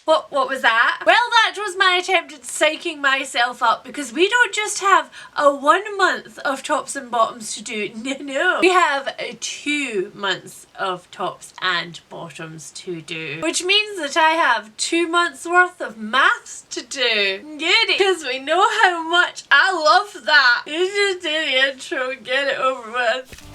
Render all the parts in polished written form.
What was that? Well, that was my attempt at psyching myself up, because we don't just have a 1 month of tops and bottoms to do. No. We have 2 months of tops and bottoms to do. Which means that I have 2 months worth of maths to do. Get it? Because we know how much I love that. You just do the intro and get it over with.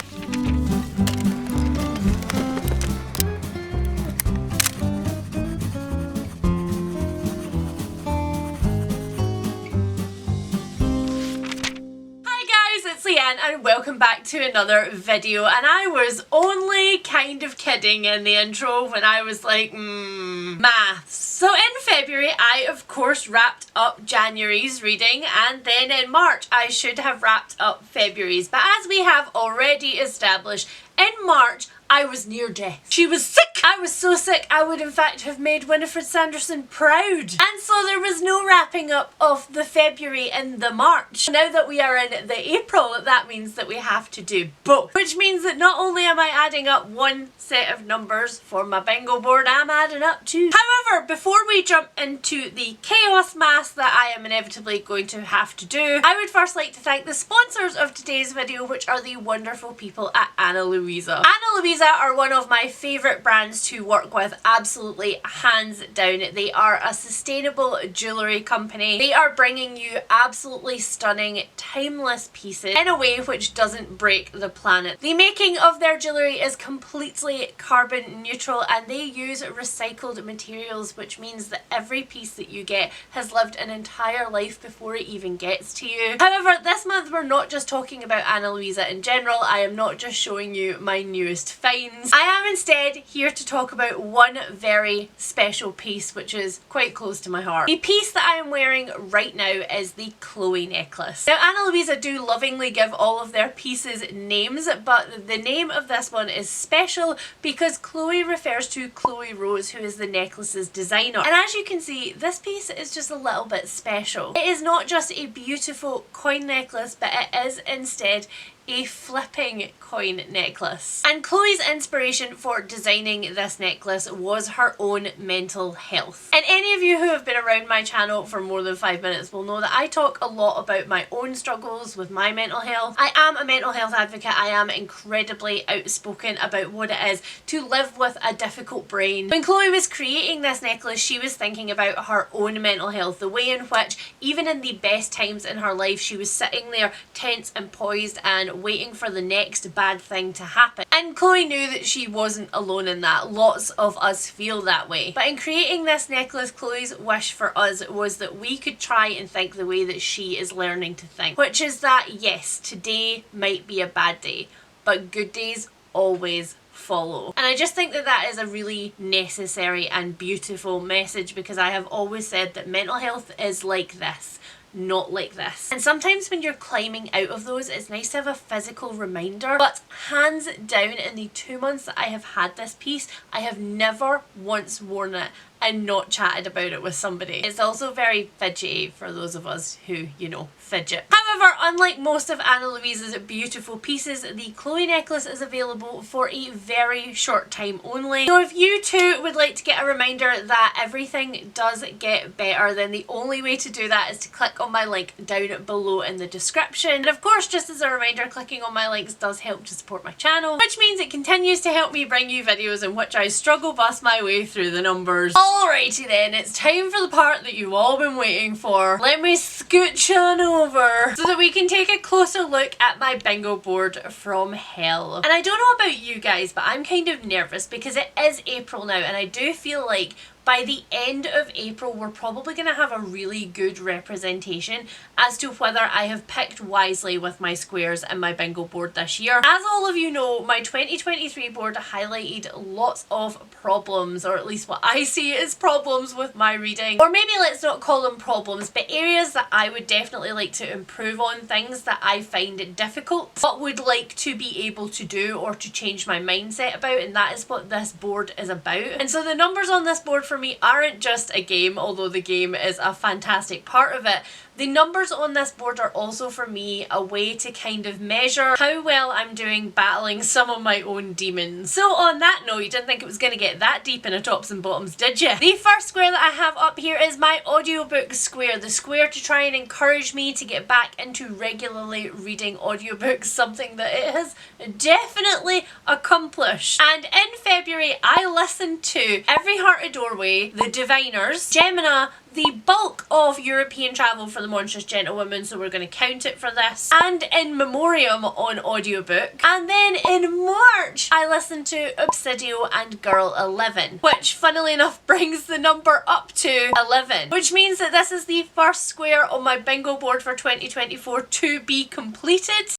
It's Leanne and welcome back to another video, and I was only kind of kidding in the intro when I was like, maths. So in February I of course wrapped up January's reading, and then in March I should have wrapped up February's, but as we have already established, in March I was near death. She was sick! I was so sick I would in fact have made Winifred Sanderson proud. And so there was no wrapping up of the February and the March. Now that we are in the April, that means that we have to do both. Which means that not only am I adding up one set of numbers for my bingo board, I'm adding up two. However, before we jump into the chaos mass that I am inevitably going to have to do, I would first like to thank the sponsors of today's video, which are the wonderful people at Ana Luisa. Ana Luisa are one of my favourite brands to work with, absolutely hands down. They are a sustainable jewellery company. They are bringing you absolutely stunning, timeless pieces in a way which doesn't break the planet. The making of their jewellery is completely carbon neutral, and they use recycled materials, which means that every piece that you get has lived an entire life before it even gets to you. However, this month we're not just talking about Ana Luisa in general. I am not just showing you my newest finds. I am instead here to talk about one very special piece which is quite close to my heart. The piece that I am wearing right now is the Chloe necklace. Now, Ana Luisa do lovingly give all of their pieces names, but the name of this one is special because Chloe refers to Chloe Rose, who is the necklace's designer. And as you can see, this piece is just a little bit special. It is not just a beautiful coin necklace, but it is instead a flipping coin necklace. And Chloe's inspiration for designing this necklace was her own mental health. And any of you who have been around my channel for more than 5 minutes will know that I talk a lot about my own struggles with my mental health. I am a mental health advocate. I am incredibly outspoken about what it is to live with a difficult brain. When Chloe was creating this necklace, she was thinking about her own mental health, the way in which even in the best times in her life she was sitting there tense and poised and waiting for the next bad thing to happen. And Chloe knew that she wasn't alone in that. Lots of us feel that way. But in creating this necklace, Chloe's wish for us was that we could try and think the way that she is learning to think. Which is that, yes, today might be a bad day, but good days always follow. And I just think that that is a really necessary and beautiful message, because I have always said that mental health is like this, not like this. And sometimes when you're climbing out of those, it's nice to have a physical reminder. But hands down, in the 2 months that I have had this piece, I have never once worn it and not chatted about it with somebody. It's also very fidgety for those of us who, you know, fidget. However, unlike most of Ana Luisa's beautiful pieces, the Chloe necklace is available for a very short time only. So if you too would like to get a reminder that everything does get better, then the only way to do that is to click on my link down below in the description. And of course, just as a reminder, clicking on my links does help to support my channel, which means it continues to help me bring you videos in which I struggle bust my way through the numbers. Alrighty then, it's time for the part that you've all been waiting for. Let me scooch on over so that we can take a closer look at my bingo board from hell. And I don't know about you guys, but I'm kind of nervous because it is April now, and I do feel like by the end of April we're probably going to have a really good representation as to whether I have picked wisely with my squares and my bingo board this year. As all of you know, my 2023 board highlighted lots of problems, or at least what I see as problems with my reading. Or maybe let's not call them problems, but areas that I would definitely like to improve on, things that I find difficult but would like to be able to do or to change my mindset about, and that is what this board is about. And so the numbers on this board for me aren't just a game, although the game is a fantastic part of it, The numbers on this board are also for me a way to kind of measure how well I'm doing battling some of my own demons. So on that note, you didn't think it was going to get that deep in a tops and bottoms, did you? The first square that I have up here is my audiobook square, the square to try and encourage me to get back into regularly reading audiobooks, something that it has definitely accomplished. And in February I listened to Every Heart a Doorway, The Diviners, Gemini, the bulk of European travel for the Monstrous Gentlewoman, so we're going to count it for this, and In Memoriam on audiobook. And then in March I listened to Obsidio and Girl 11, which funnily enough brings the number up to 11, which means that this is the first square on my bingo board for 2024 to be completed,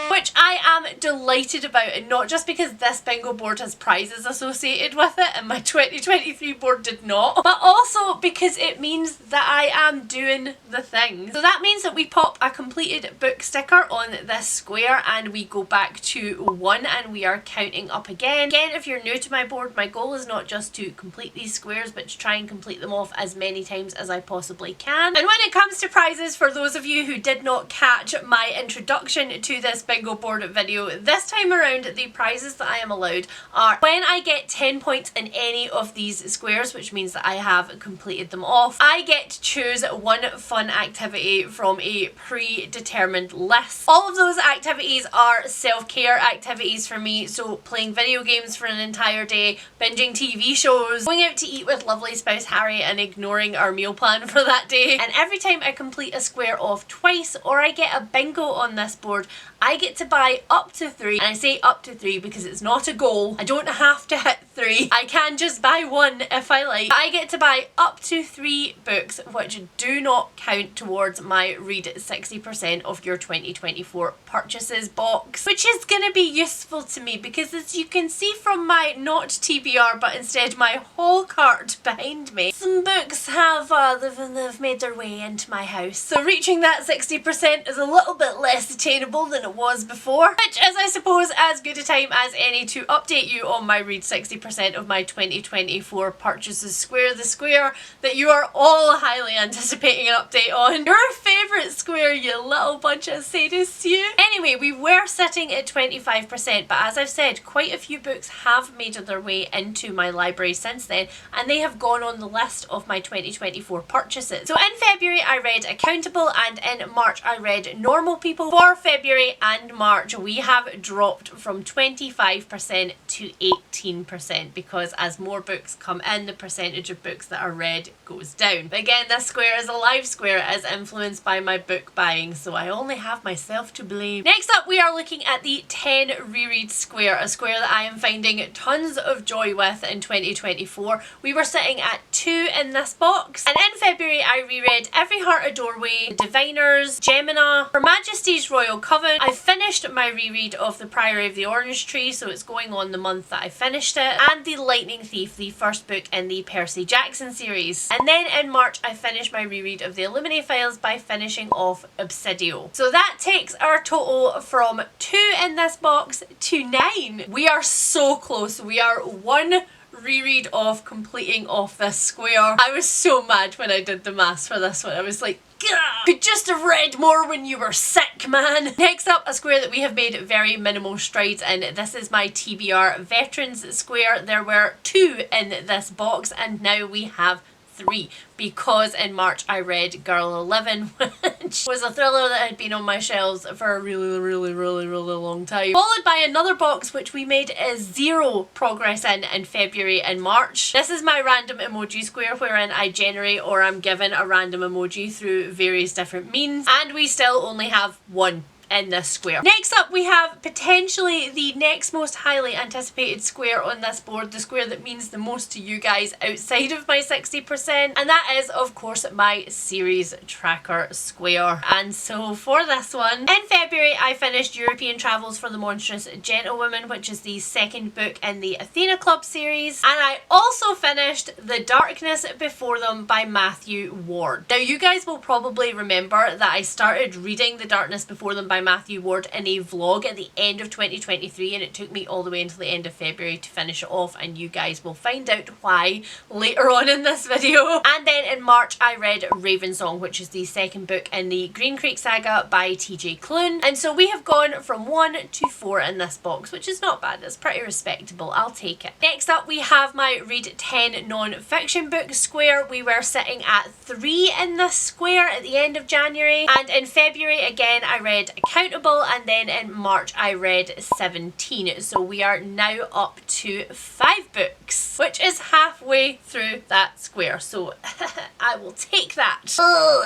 which I am delighted about, and not just because this bingo board has prizes associated with it and my 2023 board did not, but also because it means that I am doing the thing. So that means that we pop a completed book sticker on this square and we go back to 1 and we are counting up again. Again, if you're new to my board, my goal is not just to complete these squares but to try and complete them off as many times as I possibly can. And when it comes to prizes, for those of you who did not catch my introduction to this bingo board video, this time around the prizes that I am allowed are when I get 10 points in any of these squares, which means that I have completed them off, I get to choose one fun activity from a predetermined list. All of those activities are self-care activities for me, so playing video games for an entire day, binging TV shows, going out to eat with lovely spouse Harry and ignoring our meal plan for that day. And every time I complete a square off twice or I get a bingo on this board, I get to buy up to 3, and I say up to 3 because it's not a goal. I don't have to hit 3. I can just buy 1 if I like. I get to buy up to 3 books which do not count towards my read 60% of your 2024 purchases box, which is going to be useful to me because, as you can see from my not TBR but instead my haul cart behind me, some books have they've made their way into my house. So reaching that 60% is a little bit less attainable than it was before, which is, I suppose, as good a time as any to update you on my read 60% of my 2024 purchases square, the square that you are all highly anticipating an update on. Your favourite square, you little bunch of sadists, you. Anyway, we were sitting at 25%, but as I've said, quite a few books have made their way into my library since then, and they have gone on the list of my 2024 purchases. So in February I read Accountable, and in March I read Normal People. For February and March we have dropped from 25% to 18% because as more books come in, the percentage of books that are read goes down. But again, this square is a live square, it is influenced by my book buying, so I only have myself to blame. Next up we are looking at the 10 reread square, a square that I am finding tons of joy with in 2024. We were sitting at 2 in this box, and in February I reread Every Heart a Doorway, The Diviners, Gemini, Her Majesty's Royal Coven. I finished my reread of The Priory of the Orange Tree, so it's going on the month that I finished it, and The Lightning Thief, the first book in the Percy Jackson series. And then in March I finished my reread of the Illuminae Files by finishing off Obsidio. So that takes our total from 2 in this box to 9. We are so close. We are 1 reread off completing off this square. I was so mad when I did the maths for this one. I was like, could just have read more when you were sick, man. Next up, a square that we have made very minimal strides in. This is my TBR Veterans square. There were 2 in this box and now we have 3 because in March I read Girl 11, which was a thriller that had been on my shelves for a really long time. Followed by another box which we made 0 progress in February and March. This is my random emoji square wherein I generate or I'm given a random emoji through various different means, and we still only have 1 in this square. Next up we have potentially the next most highly anticipated square on this board, the square that means the most to you guys outside of my 60%, and that is of course my series tracker square. And so for this one, in February I finished European Travels for the Monstrous Gentlewoman, which is the second book in the Athena Club series, and I also finished The Darkness Before Them by Matthew Ward. Now you guys will probably remember that I started reading The Darkness Before Them by by Matthew Ward in a vlog at the end of 2023, and it took me all the way until the end of February to finish it off, and you guys will find out why later on in this video. And then in March I read Ravensong, which is the second book in the Green Creek saga by TJ Klune, and so we have gone from 1 to 4 in this box, which is not bad. It's pretty respectable. I'll take it. Next up we have my read 10 non-fiction book square. We were sitting at 3 in this square at the end of January, and in February again I read Accountable, and then in March I read 17. So we are now up to 5 books, which is halfway through that square, so I will take that.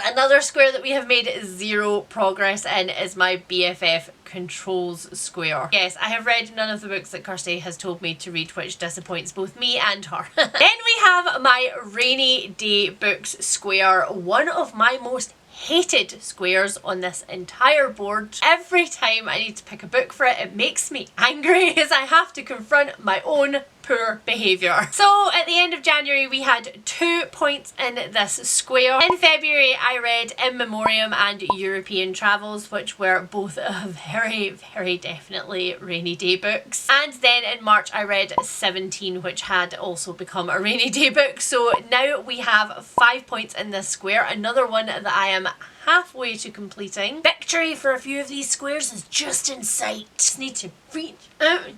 Another square that we have made 0 progress in is my BFF Controls square. Yes, I have read none of the books that Kirsty has told me to read, which disappoints both me and her. Then we have my rainy day books square, one of my most hated squares on this entire board. Every time I need to pick a book for it, it makes me angry as I have to confront my own poor behaviour. So at the end of January we had 2 points in this square. In February I read In Memoriam and European Travels, which were both very definitely rainy day books. And then in March I read 17, which had also become a rainy day book. So now we have 5 points in this square, another one that I am halfway to completing. Victory for a few of these squares is just in sight. Just need to reach out.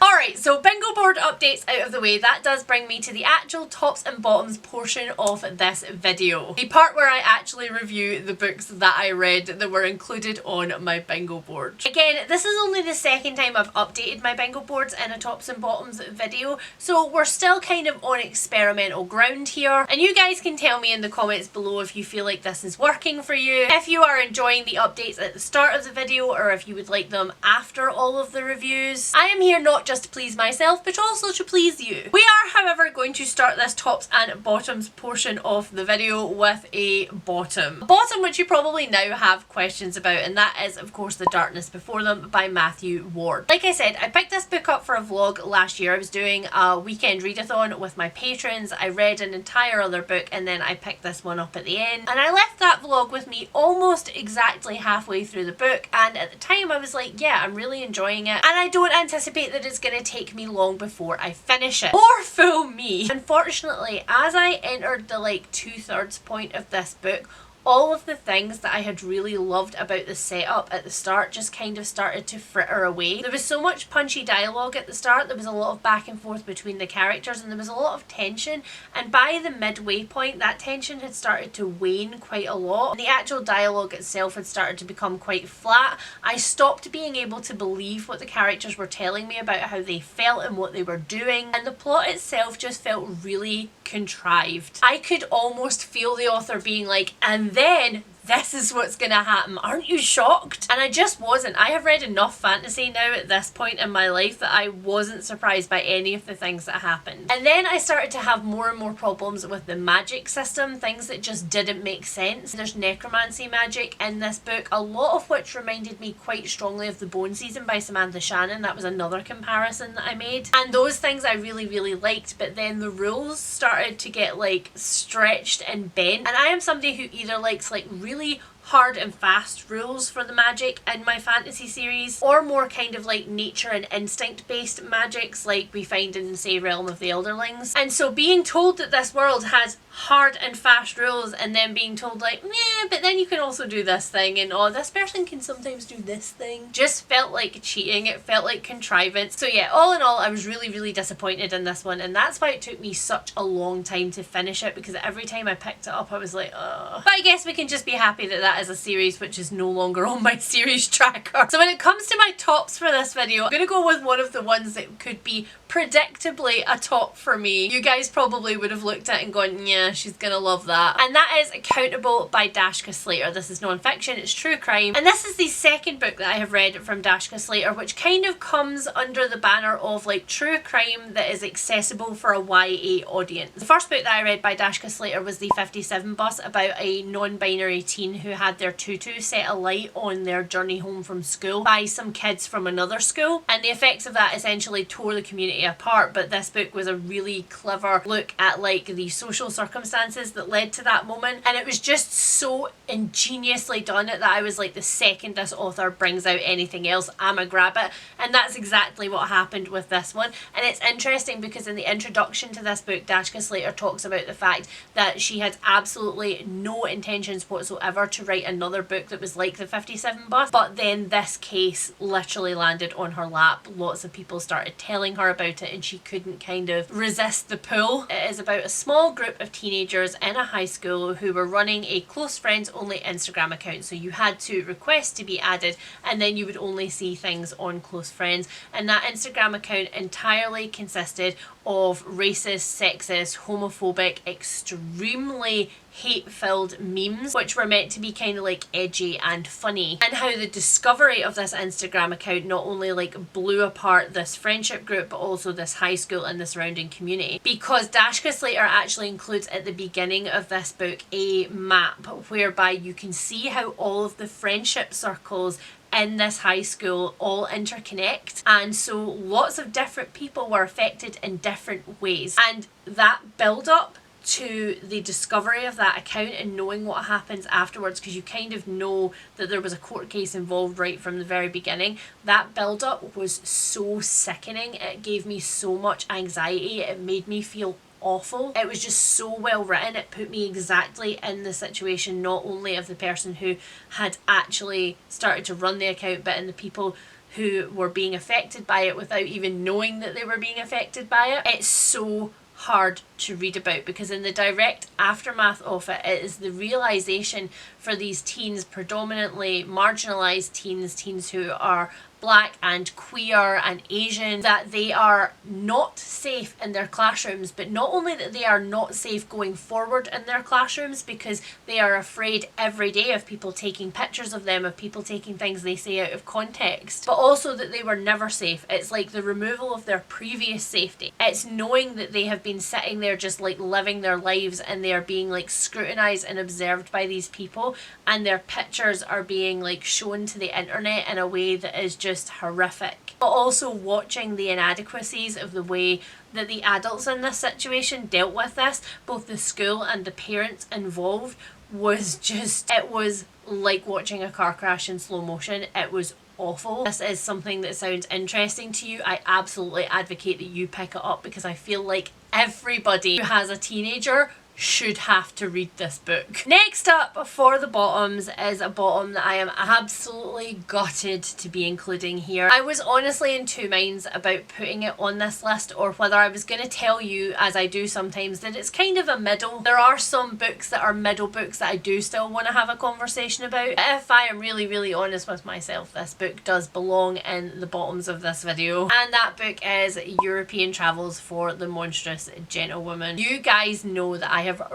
Alright, so bingo board updates out of the way. That does bring me to the actual tops and bottoms portion of this video. The part where I actually review the books that I read that were included on my bingo board. Again, this is only the second time I've updated my bingo boards in a tops and bottoms video, so we're still kind of on experimental ground here. And you guys can tell me in the comments below if you feel like this is working for you, if you are enjoying the updates at the start of the video, or if you would like them after all of the reviews. I am here not just to please myself, but also to please you. We are, however, going to start this tops and bottoms portion of the video with a bottom. A bottom which you probably now have questions about, and that is, of course, The Darkness Before Them by Matthew Ward. Like I said, I picked this book up for a vlog last year. I was doing a weekend readathon with my patrons. I read an entire other book, and then I picked this one up at the end. And I left that vlog with me almost exactly halfway through the book, and at the time I was like, yeah, I'm really enjoying it, and I don't anticipate that it's going to take me long before I finish it. Or fool me. Unfortunately, as I entered the like 2/3 point of this book, all of the things that I had really loved about the setup at the start just kind of started to fritter away. There was so much punchy dialogue at the start, there was a lot of back and forth between the characters, and there was a lot of tension, and by the midway point that tension had started to wane quite a lot, and the actual dialogue itself had started to become quite flat. I stopped being able to believe what the characters were telling me about how they felt and what they were doing, and the plot itself just felt really contrived. I could almost feel the author being like, and then this is what's gonna happen. Aren't you shocked? And I just wasn't. I have read enough fantasy now at this point in my life that I wasn't surprised by any of the things that happened. And then I started to have more and more problems with the magic system, things that just didn't make sense. There's necromancy magic in this book, a lot of which reminded me quite strongly of The Bone Season by Samantha Shannon. That was another comparison that I made. And those things I really liked, but then the rules started to get like stretched and bent. And I am somebody who either likes like really hard and fast rules for the magic in my fantasy series, or more kind of like nature and instinct based magics like we find in, say, Realm of the Elderlings. And so being told that this world has hard and fast rules, and then being told like, yeah, but then you can also do this thing, and oh, this person can sometimes do this thing, just felt like cheating. It felt like contrivance. So yeah, all in all, I was really disappointed in this one, and that's why it took me such a long time to finish it, because every time I picked it up I was like, ugh. But I guess we can just be happy that that is a series which is no longer on my series tracker. So when it comes to my tops for this video, I'm gonna go with one of the ones that could be predictably a top for me. You guys probably would have looked at it and gone, yeah, she's gonna love that. And that is Accountable by Dashka Slater. This is non-fiction, it's true crime. And this is the second book that I have read from Dashka Slater, which kind of comes under the banner of like true crime that is accessible for a YA audience. The first book that I read by Dashka Slater was The 57 Bus, about a non-binary teen who had had their tutu set alight on their journey home from school by some kids from another school, and the effects of that essentially tore the community apart. But this book was a really clever look at like the social circumstances that led to that moment, and it was just so ingeniously done that I was like, the second this author brings out anything else, I'ma grab it. And that's exactly what happened with this one. And it's interesting because in the introduction to this book, Dashka Slater talks about the fact that she had absolutely no intentions whatsoever to write another book that was like the 57 Bus, but then this case literally landed on her lap. Lots of people started telling her about it and she couldn't kind of resist the pull. It is about a small group of teenagers in a high school who were running a close friends only Instagram account. So you had to request to be added and then you would only see things on close friends, and that Instagram account entirely consisted of racist, sexist, homophobic, extremely hate-filled memes which were meant to be kind of like edgy and funny. And how the discovery of this Instagram account not only like blew apart this friendship group but also this high school and the surrounding community, because Dashka Slater actually includes at the beginning of this book a map whereby you can see how all of the friendship circles in this high school all interconnect, and so lots of different people were affected in different ways. And that build up to the discovery of that account and knowing what happens afterwards, because you kind of know that there was a court case involved right from the very beginning, that build up was so sickening. It gave me so much anxiety. It made me feel awful. It was just so well written. It put me exactly in the situation, not only of the person who had actually started to run the account, but in the people who were being affected by it without even knowing that they were being affected by it. It's so hard to read about because in the direct aftermath of it, it is the realization for these teens, predominantly marginalized teens who are Black and queer and Asian, that they are not safe in their classrooms, but not only that they are not safe going forward in their classrooms because they are afraid every day of people taking pictures of them, of people taking things they say out of context, but also that they were never safe. It's like the removal of their previous safety. It's knowing that they have been sitting there just like living their lives and they are being like scrutinized and observed by these people, and their pictures are being like shown to the internet in a way that is just horrific. But also watching the inadequacies of the way that the adults in this situation dealt with this, both the school and the parents involved, was just, it was like watching a car crash in slow motion. It was awful. This is something that sounds interesting to you. I absolutely advocate that you pick it up because I feel like everybody who has a teenager should have to read this book. Next up for the bottoms is a bottom that I am absolutely gutted to be including here. I was honestly in two minds about putting it on this list or whether I was going to tell you, as I do sometimes, that it's kind of a middle. There are some books that are middle books that I do still want to have a conversation about. But if I am really honest with myself, this book does belong in the bottoms of this video. And that book is European Travels for the Monstrous Gentlewoman. You guys know that I have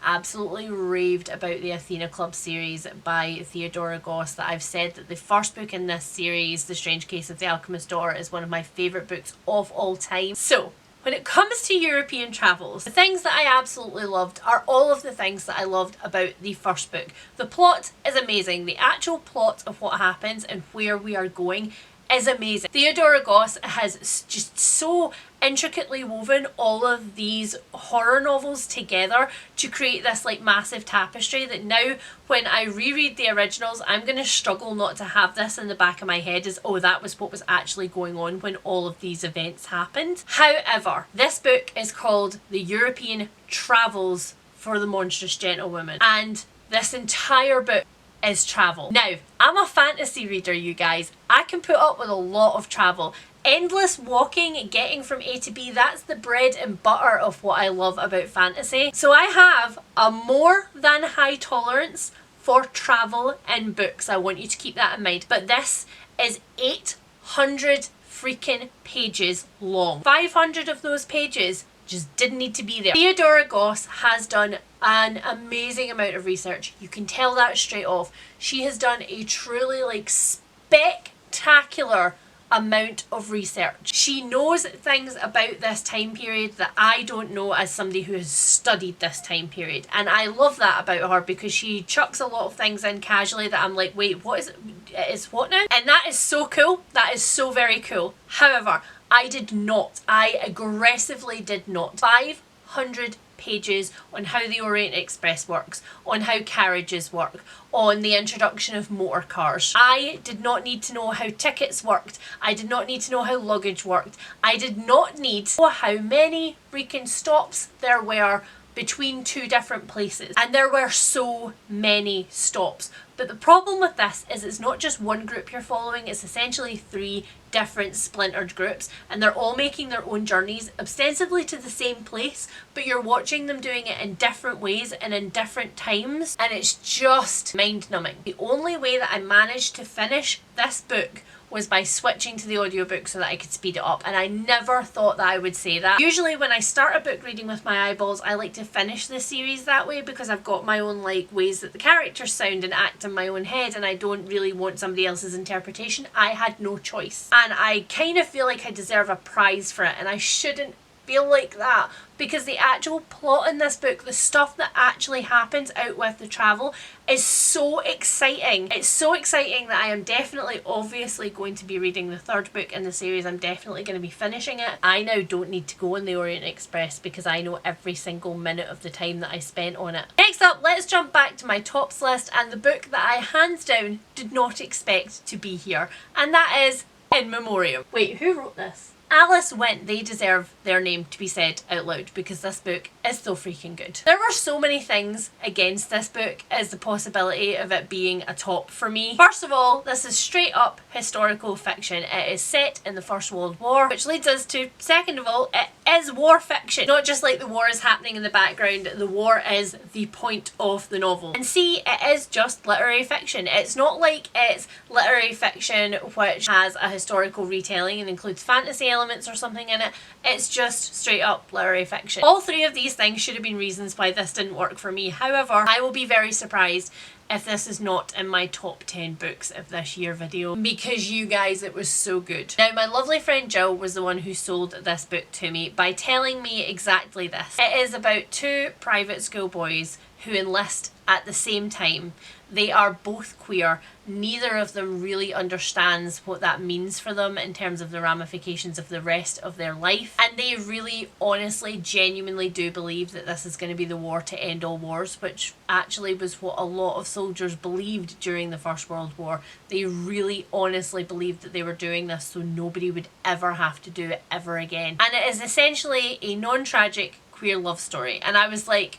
absolutely raved about the Athena Club series by Theodora Goss, that I've said that the first book in this series, The Strange Case of the Alchemist's Daughter, is one of my favourite books of all time. So when it comes to European Travels, the things that I absolutely loved are all of the things that I loved about the first book. The plot is amazing. The actual plot of what happens and where we are going is amazing. Theodora Goss has just so intricately woven all of these horror novels together to create this like massive tapestry that now when I reread the originals, I'm going to struggle not to have this in the back of my head as, oh, that was what was actually going on when all of these events happened. However, this book is called The European Travels for the Monstrous Gentlewoman, and this entire book is travel. Now, I'm a fantasy reader, you guys. I can put up with a lot of travel. Endless walking, getting from A to B, that's the bread and butter of what I love about fantasy. So I have a more than high tolerance for travel in books. I want you to keep that in mind. But this is 800 freaking pages long. 500 of those pages just didn't need to be there. Theodora Goss has done an amazing amount of research. You can tell that straight off. She has done a truly like spectacular amount of research. She knows things about this time period that I don't know as somebody who has studied this time period. And I love that about her because she chucks a lot of things in casually that I'm like, wait, what is it? It's what now? And that is so cool. That is so very cool. However, I aggressively did not. 500 pages on how the Orient Express works, on how carriages work, on the introduction of motor cars. I did not need to know how tickets worked. I did not need to know how luggage worked. I did not need to know how many freaking stops there were between two different places. And there were so many stops. But the problem with this is it's not just one group you're following, it's essentially 3 different splintered groups, and they're all making their own journeys ostensibly to the same place, but you're watching them doing it in different ways and in different times, and it's just mind-numbing. The only way that I managed to finish this book was by switching to the audiobook so that I could speed it up, and I never thought that I would say that. Usually when I start a book reading with my eyeballs, I like to finish the series that way because I've got my own like ways that the characters sound and act in my own head, and I don't really want somebody else's interpretation. I had no choice, and I kind of feel like I deserve a prize for it, and I shouldn't feel like that because the actual plot in this book, the stuff that actually happens out with the travel, is so exciting. It's so exciting that I am definitely obviously going to be reading the 3rd book in the series. I'm definitely going to be finishing it. I now don't need to go on the Orient Express because I know every single minute of the time that I spent on it. Next up, let's jump back to my tops list and the book that I hands down did not expect to be here, and that is In Memoriam. Wait, who wrote this? Alice Wint. They deserve their name to be said out loud because this book is so freaking good. There were so many things against this book as the possibility of it being a top for me. First of all, this is straight up historical fiction. It is set in the First World War, which leads us to, second of all, it is war fiction. Not just like the war is happening in the background, the war is the point of the novel. And C, it is just literary fiction. It's not like it's literary fiction which has a historical retelling and includes fantasy elements or something in it. It's just straight up literary fiction. All 3 of these things should have been reasons why this didn't work for me. However, I will be very surprised if this is not in my top 10 books of this year video because you guys, it was so good. Now, my lovely friend Jill was the one who sold this book to me by telling me exactly this. It is about 2 private school boys who enlist at the same time. They are both queer. Neither of them really understands what that means for them in terms of the ramifications of the rest of their life. And they really, honestly, genuinely do believe that this is going to be the war to end all wars, which actually was what a lot of soldiers believed during the First World War. They really, honestly believed that they were doing this so nobody would ever have to do it ever again. And it is essentially a non-tragic queer love story. And I was like,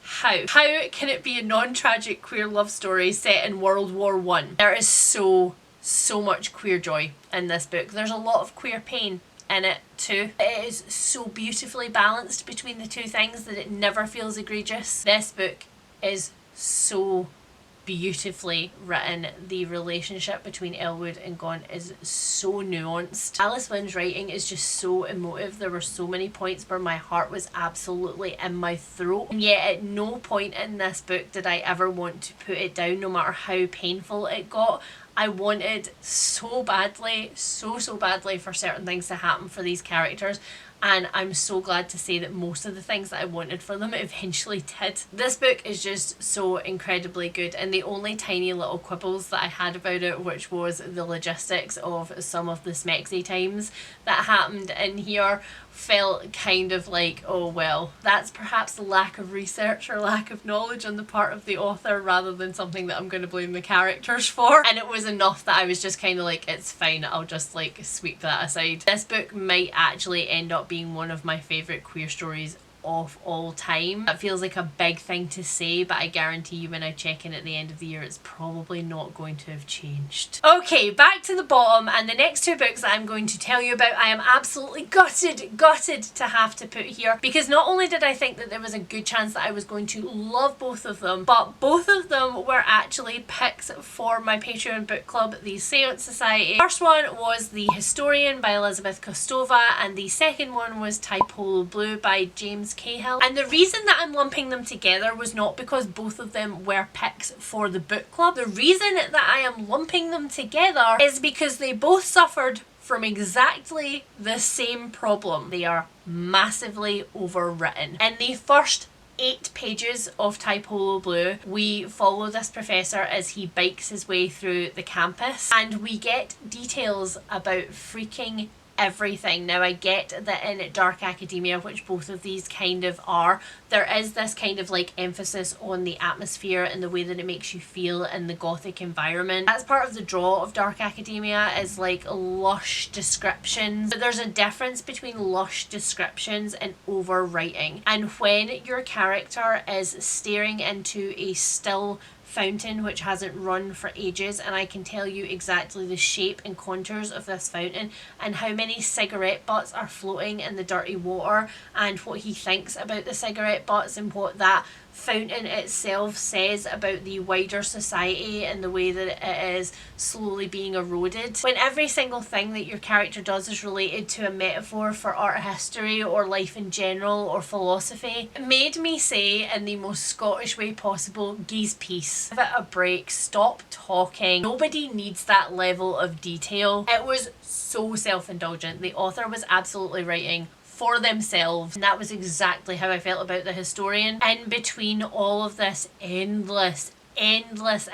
how can it be a non-tragic queer love story set in World War I? There is so much queer joy in this book. There's a lot of queer pain in it too. It is so beautifully balanced between the 2 things that it never feels egregious. This book is so beautifully written. The relationship between Elwood and Gaunt is so nuanced. Alice Wint's writing is just so emotive. There were so many points where my heart was absolutely in my throat, and yet at no point in this book did I ever want to put it down, no matter how painful it got. I wanted so badly, so badly for certain things to happen for these characters, and I'm so glad to say that most of the things that I wanted for them eventually did. This book is just so incredibly good, and the only tiny little quibbles that I had about it, which was the logistics of some of the smexy times that happened in here, felt kind of like, oh well, that's perhaps the lack of research or lack of knowledge on the part of the author rather than something that I'm going to blame the characters for. And it was enough that I was just kind of like, it's fine, I'll just like sweep that aside. This book might actually end up being one of my favourite queer stories of all time. That feels like a big thing to say, but I guarantee you when I check in at the end of the year it's probably not going to have changed. Okay, back to the bottom, and the next 2 books that I'm going to tell you about I am absolutely gutted to have to put here, because not only did I think that there was a good chance that I was going to love both of them, but both of them were actually picks for my Patreon book club, the Seance Society. First one was The Historian by Elizabeth Kostova, and the second one was Typolo Blue by James Cahill. And the reason that I'm lumping them together was not because both of them were picks for the book club. The reason that I am lumping them together is because they both suffered from exactly the same problem. They are massively overwritten. In the first 8 pages of Typolo Blue, we follow this professor as he bikes his way through the campus, and we get details about freaking everything. Now, I get that in dark academia, which both of these kind of are, there is this kind of like emphasis on the atmosphere and the way that it makes you feel in the gothic environment. That's part of the draw of dark academia, is like lush descriptions. But there's a difference between lush descriptions and overwriting. And when your character is staring into a still fountain which hasn't run for ages, and I can tell you exactly the shape and contours of this fountain and how many cigarette butts are floating in the dirty water, and what he thinks about the cigarette butts and what that fountain itself says about the wider society and the way that it is slowly being eroded. When every single thing that your character does is related to a metaphor for art history or life in general or philosophy, it made me say in the most Scottish way possible, "Geese peace. Give it a break, stop talking. Nobody needs that level of detail." It was so self-indulgent. The author was absolutely writing for themselves, and that was exactly how I felt about the historian. In between all of this endless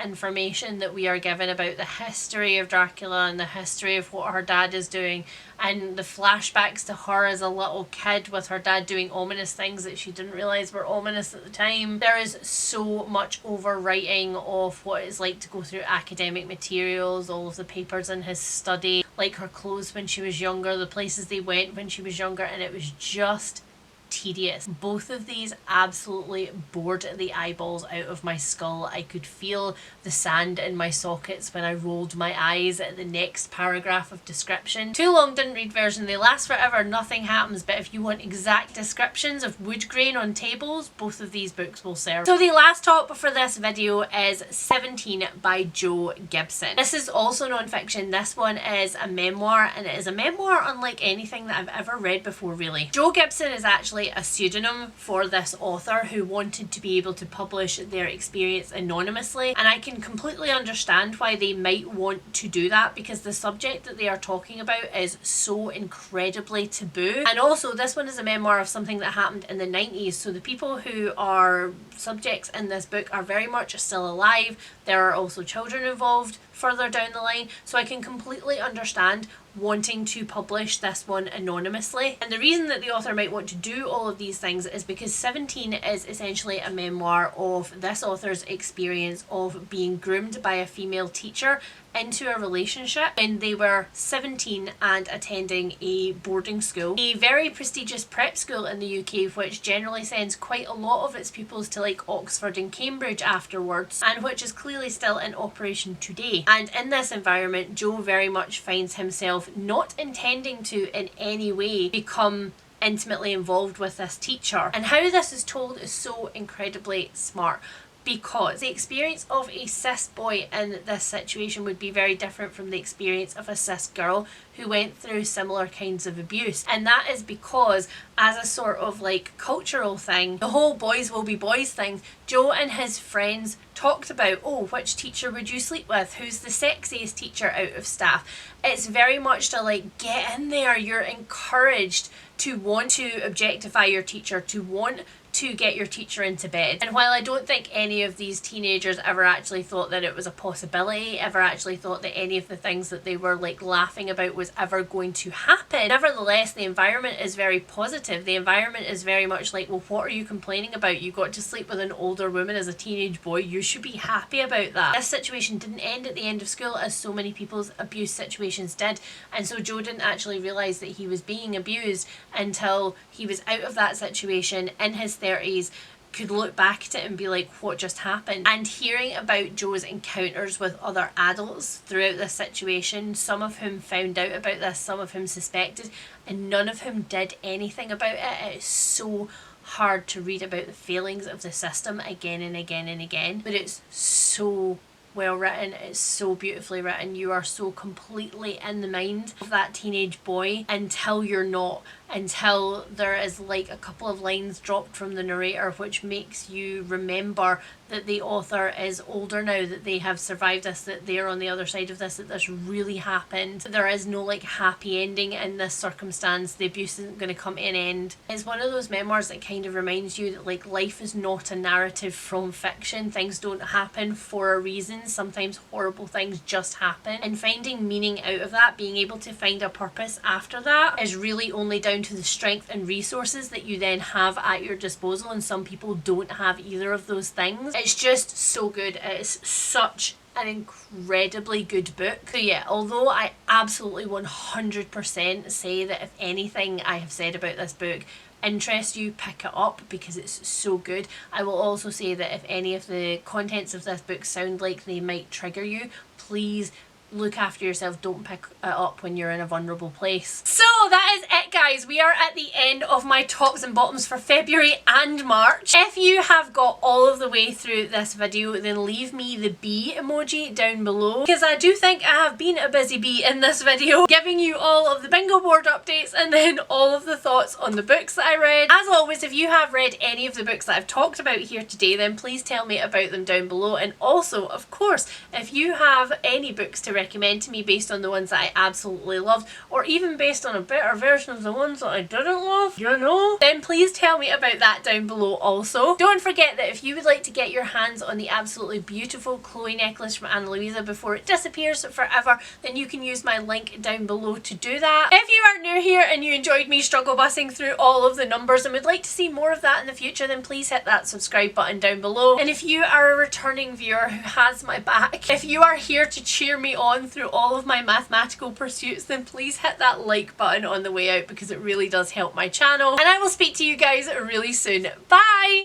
information that we are given about the history of Dracula and the history of what her dad is doing, and the flashbacks to her as a little kid with her dad doing ominous things that she didn't realise were ominous at the time. There is so much overwriting of what it's like to go through academic materials, all of the papers in his study, like her clothes when she was younger, the places they went when she was younger, and it was just tedious. Both of these absolutely bored the eyeballs out of my skull. I could feel the sand in my sockets when I rolled my eyes at the next paragraph of description. Too long, didn't read version. They last forever, nothing happens, but if you want exact descriptions of wood grain on tables, both of these books will serve. So the last top for this video is 17 by Jo Gibson. This is also non-fiction. This one is a memoir, and it is a memoir unlike anything that I've ever read before, really. Jo Gibson is actually a pseudonym for this author who wanted to be able to publish their experience anonymously, and I can completely understand why they might want to do that, because the subject that they are talking about is so incredibly taboo. And also, this one is a memoir of something that happened in the 90s, so the people who are subjects in this book are very much still alive. There are also children involved further down the line, so I can completely understand wanting to publish this one anonymously. And the reason that the author might want to do all of these things is because 17 is essentially a memoir of this author's experience of being groomed by a female teacher into a relationship when they were 17 and attending a boarding school, a very prestigious prep school in the UK, which generally sends quite a lot of its pupils to like Oxford and Cambridge afterwards, and which is clearly still in operation today. And in this environment, Jo very much finds himself not intending to in any way become intimately involved with this teacher. And how this is told is so incredibly smart, because the experience of a cis boy in this situation would be very different from the experience of a cis girl who went through similar kinds of abuse. And that is because, as a sort of like cultural thing, the whole boys will be boys thing, Jo and his friends talked about, oh, which teacher would you sleep with? Who's the sexiest teacher out of staff? It's very much to like, get in there. You're encouraged to want to objectify your teacher, to want to get your teacher into bed. And while I don't think any of these teenagers ever actually thought that it was a possibility, ever actually thought that any of the things that they were like laughing about was ever going to happen, nevertheless the environment is very positive. The environment is very much like, well, what are you complaining about? You got to sleep with an older woman as a teenage boy. You should be happy about that. This situation didn't end at the end of school, as so many people's abuse situations did, and so Jo didn't actually realise that he was being abused until he was out of that situation in his 30s, could look back at it and be like, what just happened? And hearing about Jo's encounters with other adults throughout this situation, some of whom found out about this, some of whom suspected, and none of whom did anything about it. It is so hard to read about the failings of the system again and again and again, but it's so well written, it's so beautifully written. You are so completely in the mind of that teenage boy until you're not, until there is like a couple of lines dropped from the narrator which makes you remember that the author is older now, that they have survived this, that they're on the other side of this, that this really happened. There is no like happy ending in this circumstance. The abuse isn't going to come to an end. It's one of those memoirs that kind of reminds you that like life is not a narrative from fiction. Things don't happen for a reason. Sometimes horrible things just happen, and finding meaning out of that, being able to find a purpose after that, is really only down to the strength and resources that you then have at your disposal, and some people don't have either of those things. It's just so good. It's such an incredibly good book. So yeah, although I absolutely 100% say that if anything I have said about this book interests you, pick it up because it's so good. I will also say that if any of the contents of this book sound like they might trigger you, please look after yourself. Don't pick it up when you're in a vulnerable place. So that is it, guys. We are at the end of my tops and bottoms for February and March. If you have got all of the way through this video, then leave me the bee emoji down below, because I do think I have been a busy bee in this video, giving you all of the bingo board updates and then all of the thoughts on the books that I read. As always, if you have read any of the books that I've talked about here today, then please tell me about them down below. And also, of course, if you have any books to recommend to me based on the ones that I absolutely loved, or even based on a better version of the ones that I didn't love, you know, then please tell me about that down below also. Don't forget that if you would like to get your hands on the absolutely beautiful Chloe necklace from Ana Luisa before it disappears forever, then you can use my link down below to do that. If you are new here and you enjoyed me struggle bussing through all of the numbers and would like to see more of that in the future, then please hit that subscribe button down below. And if you are a returning viewer who has my back, if you are here to cheer me on through all of my mathematical pursuits, then please hit that like button on the way out because it really does help my channel. And I will speak to you guys really soon. Bye!